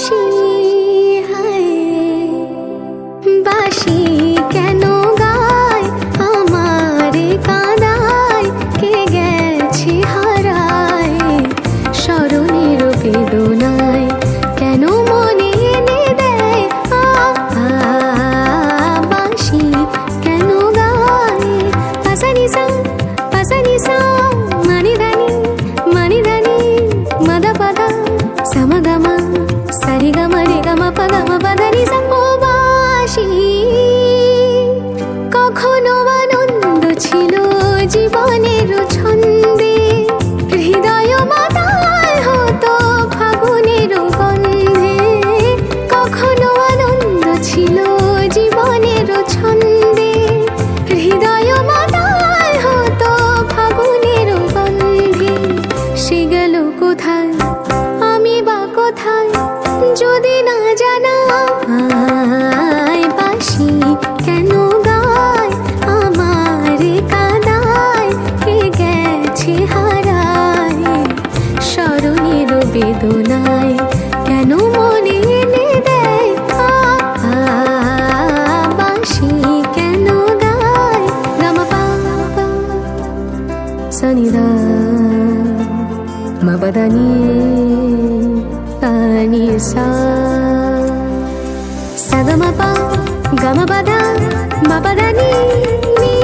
বাঁশি হায় বাঁশি কেন গায় আমারে কাঁদায় কে গেছে হারায় স্মরণের বেদনায় কেন মনে এনে দেয় বাঁশি কেন গায় পাসানিসা মানিধানি মদপদা সমগমা সরিগম রিগম পগম পదని ও বাঁশি কখনো আনন্দ ছিল জীবনের ছন্দে হৃদয় মাতাল হতো ফাগুনের গন্ধে কখনো আনন্দ ছিল জীবনের ছন্দে হৃদয় মাতাল হতো ফাগুনের গন্ধে সে গেল কোথায় আমি বা কোথায় যদি না জানা বাঁশি কেন গায় আমারে কাঁদায় কে গেছে হারায় স্মরণের বেদনায় কেন মনে এনে দেয় বাঁশি কেন গায় গামপা সনিদা মবদানি পানি সা সগমপা গমপদা মপদানি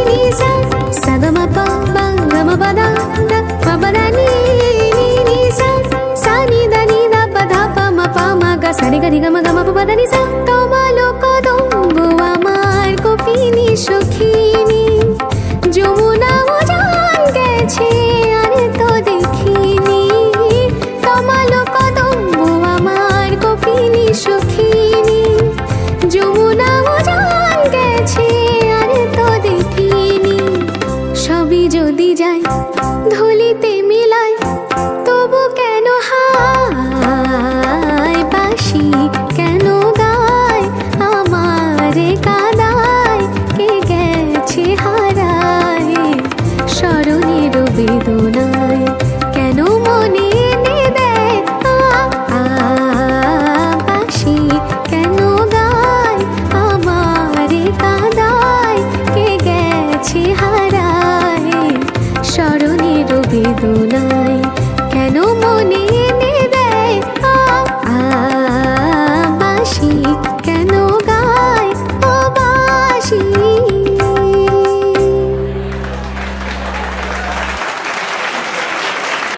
নি সা সগমপা গমপদা মপদানি নি সা সানি দানি দা পদা পম পম গ সরি গরি গম গম পদানি সা তোমালো কদম্ব আমার কপিনি